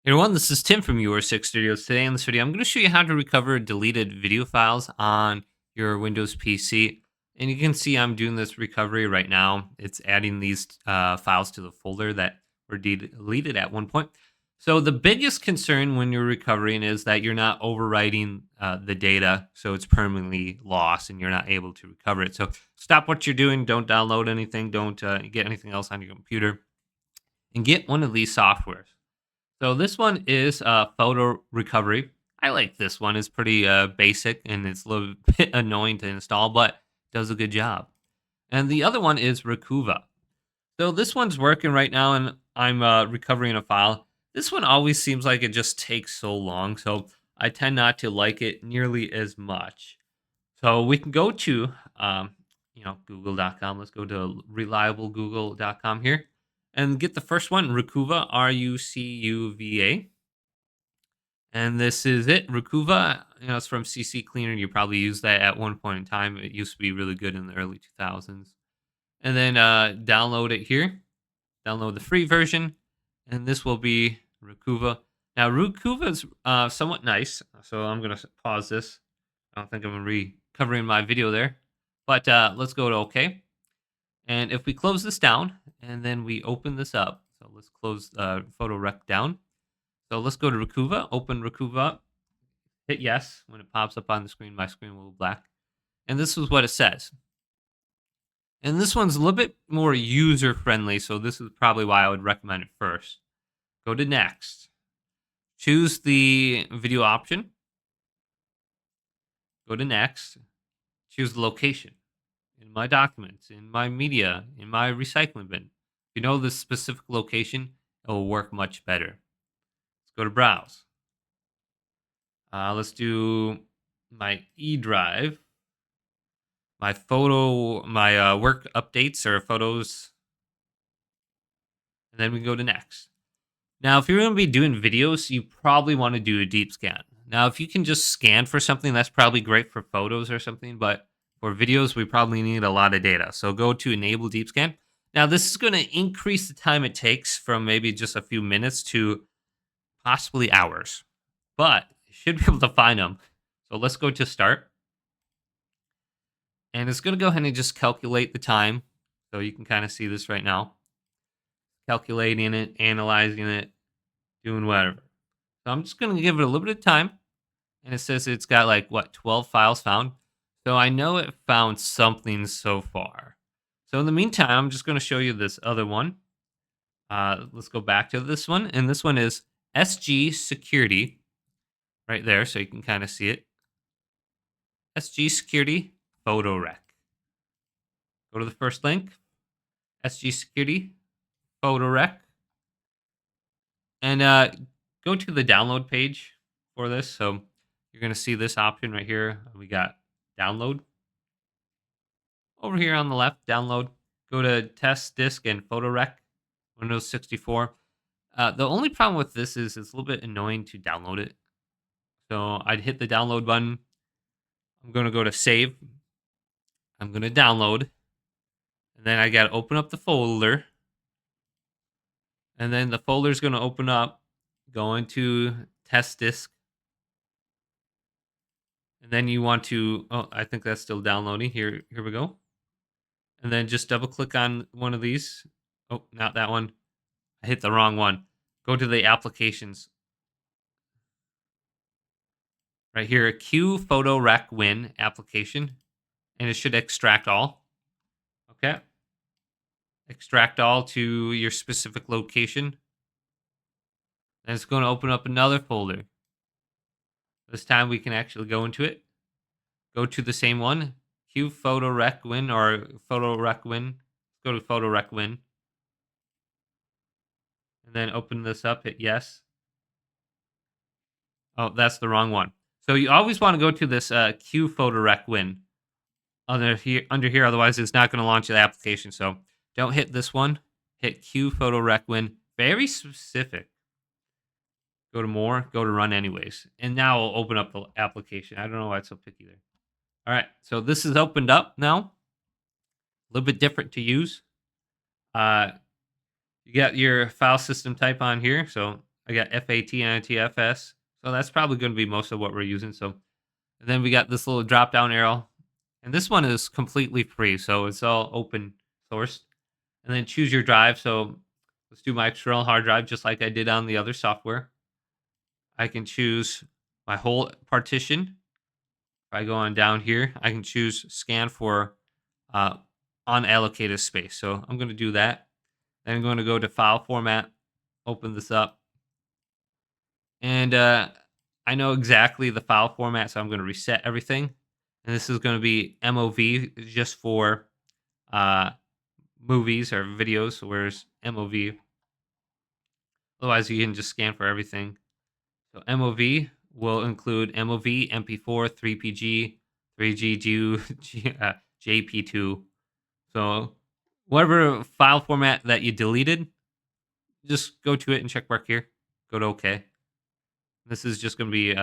Hey everyone, this is Tim from Your Six Studios. Today in this video, I'm going to show you how to recover deleted video files on your Windows PC. And you can see I'm doing this recovery right now. It's adding these files to the folder that were deleted at one point. So the biggest concern when you're recovering is that you're not overwriting the data, so it's permanently lost and you're not able to recover it. So stop what you're doing. Don't download anything. Don't get anything else on your computer, and get one of these softwares. So this one is photo recovery. I like this one. It's pretty basic and it's a little bit annoying to install, but does a good job. And the other one is Recuva. So this one's working right now, and I'm recovering a file. This one always seems like it just takes so long, so I tend not to like it nearly as much. So we can go to google.com. Let's go to reliablegoogle.com here and get the first one, Recuva, Rucuva. And this is it, Recuva. It's from CC Cleaner. You probably used that at one point in time. It used to be really good in the early 2000s. And then download it here. Download the free version, and this will be Recuva. Now, Recuva is somewhat nice, so I'm going to pause this. I don't think I'm recovering my video there, but let's go to OK. And if we close this down and then we open this up, so let's close PhotoRec down. So let's go to Recuva, open Recuva up, hit yes. When it pops up on the screen, my screen will be black. And this is what it says. And this one's a little bit more user friendly, so this is probably why I would recommend it first. Go to next. Choose the video option. Go to next. Choose the location. In my documents, in my media, in my recycling bin. If you know the specific location, it will work much better. Let's go to browse. Let's do my E drive. My work updates or photos. And then we go to next. Now, if you're going to be doing videos, you probably want to do a deep scan. Now, if you can just scan for something, that's probably great for photos or something. But for videos, we probably need a lot of data. So go to enable deep scan. Now, this is going to increase the time it takes from maybe just a few minutes to possibly hours. But you should be able to find them. So let's go to start. And it's going to go ahead and just calculate the time. So you can kind of see this right now. Calculating it, analyzing it, doing whatever. So I'm just going to give it a little bit of time. And it says it's got 12 files found. So I know it found something so far. So in the meantime, I'm just going to show you this other one. Let's go back to this one. And this one is SG Security right there. So you can kind of see it. SG Security PhotoRec. Go to the first link. SG Security PhotoRec. And go to the download page for this. So you're going to see this option right here. We got download. Over here on the left, download. Go to test disk and PhotoRec, Windows 64. The only problem with this is it's a little bit annoying to download it. So I'd hit the download button. I'm going to go to save. I'm going to download. And then I got to open up the folder. And then the folder is going to open up. Go into test disk. And then you want to, I think that's still downloading. Here we go. And then just double click on one of these. Oh, not that one. I hit the wrong one. Go to the applications. Right here, Q PhotoRec Win application. And it should extract all. Okay. Extract all to your specific location. And it's going to open up another folder. This time we can actually go into it. Go to the same one. Q PhotoRec Win or PhotoRec Win. Go to PhotoRec Win. And then open this up, hit yes. Oh, that's the wrong one. So you always want to go to this Q PhotoRec Win under here. Otherwise, it's not going to launch the application. So don't hit this one. Hit Q PhotoRec Win. Very specific. Go to more. Go to run anyways. And now I'll open up the application. I don't know why it's so picky there. All right. So this is opened up now. A little bit different to use. You got your file system type on here. So I got FAT and ITFS. So that's probably going to be most of what we're using. So and then we got this little drop down arrow. And this one is completely free. So it's all open source. And then choose your drive. So let's do my external hard drive just like I did on the other software. I can choose my whole partition. If I go on down here, I can choose scan for uh, unallocated space. So I'm going to do that. Then I'm going to go to file format, open this up. And I know exactly the file format, so I'm going to reset everything. And this is going to be MOV just for uh, movies or videos, whereas MOV, otherwise you can just scan for everything. So MOV will include MOV, MP4, 3PG, 3GG, JP2. So whatever file format that you deleted, just go to it and check mark here. Go to OK. This is just going to be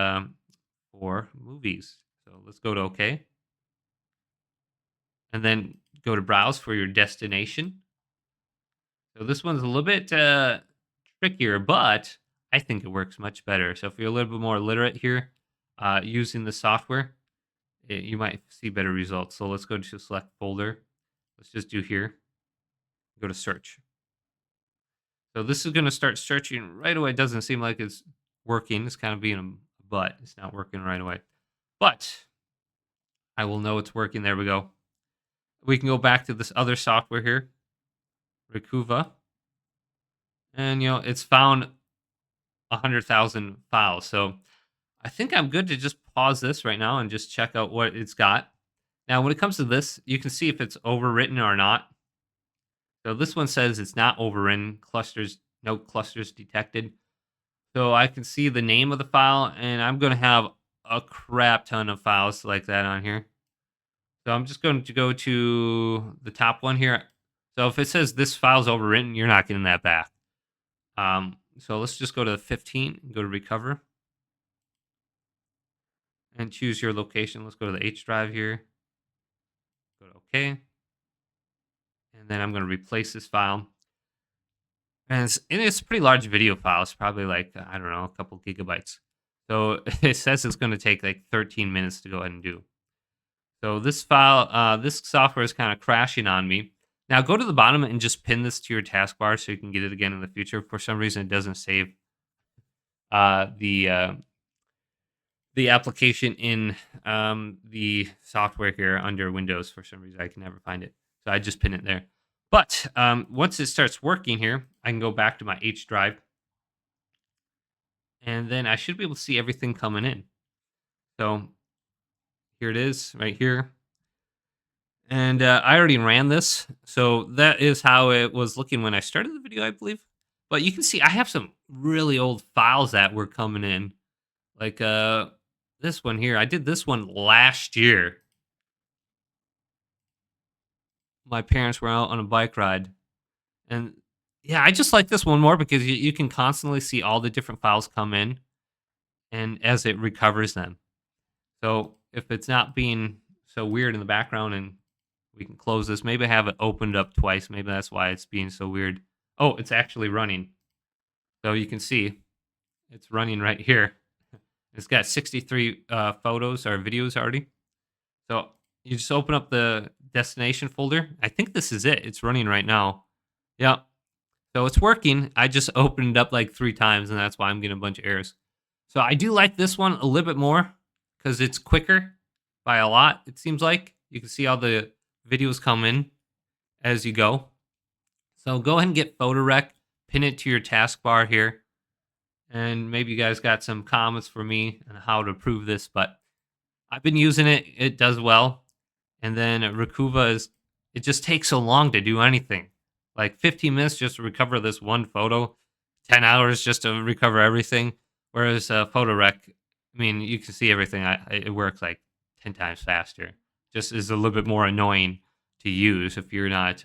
for movies. So let's go to OK. And then go to browse for your destination. So this one's a little bit trickier, but I think it works much better. So if you're a little bit more literate here using the software, you might see better results. So let's go to select folder. Let's just do here. Go to search. So this is going to start searching right away. It doesn't seem like it's working. It's kind of being a butt. It's not working right away. But I will know it's working. There we go. We can go back to this other software here, Recuva. And, it's found 100,000 files. So I think I'm good to just pause this right now and just check out what it's got. Now, when it comes to this, you can see if it's overwritten or not. So this one says it's not overwritten. Clusters, no clusters detected. So I can see the name of the file, and I'm going to have a crap ton of files like that on here. So I'm just going to go to the top one here. So if it says this file's overwritten, you're not getting that back. So let's just go to 15 and go to recover. And choose your location. Let's go to the H drive here. Go to OK. And then I'm going to replace this file. And it's a pretty large video file. It's probably like, I don't know, a couple gigabytes. So it says it's going to take like 13 minutes to go ahead and do. So this file, this software is kind of crashing on me. Now go to the bottom and just pin this to your taskbar so you can get it again in the future. For some reason, it doesn't save the application in the software here under Windows. For some reason, I can never find it. So I just pin it there. But once it starts working here, I can go back to my H drive. And then I should be able to see everything coming in. So here it is right here. And I already ran this. So that is how it was looking when I started the video, I believe. But you can see I have some really old files that were coming in. Like this one here. I did this one last year. My parents were out on a bike ride. And yeah, I just like this one more because you can constantly see all the different files come in and as it recovers them. So if it's not being so weird in the background and we can close this, maybe I have it opened up twice. Maybe that's why it's being so weird. Oh, it's actually running. So you can see it's running right here. It's got 63 photos or videos already. So you just open up the destination folder. I think this is it. It's running right now. Yeah. So it's working. I just opened it up like 3 times, and that's why I'm getting a bunch of errors. So I do like this one a little bit more because it's quicker by a lot, it seems like. You can see all the videos come in as you go. So go ahead and get PhotoRec, pin it to your taskbar here. And maybe you guys got some comments for me on how to improve this, but I've been using it. It does well. And then Recuva it just takes so long to do anything. Like 15 minutes just to recover this one photo, 10 hours just to recover everything. Whereas PhotoRec, I mean, you can see everything. It works like 10 times faster. Just is a little bit more annoying to use if you're not,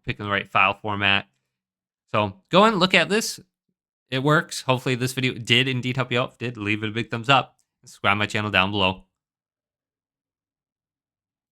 picking the right file format. So go and look at this. It works. Hopefully this video did indeed help you out. If it did, leave it a big thumbs up. Subscribe to my channel down below.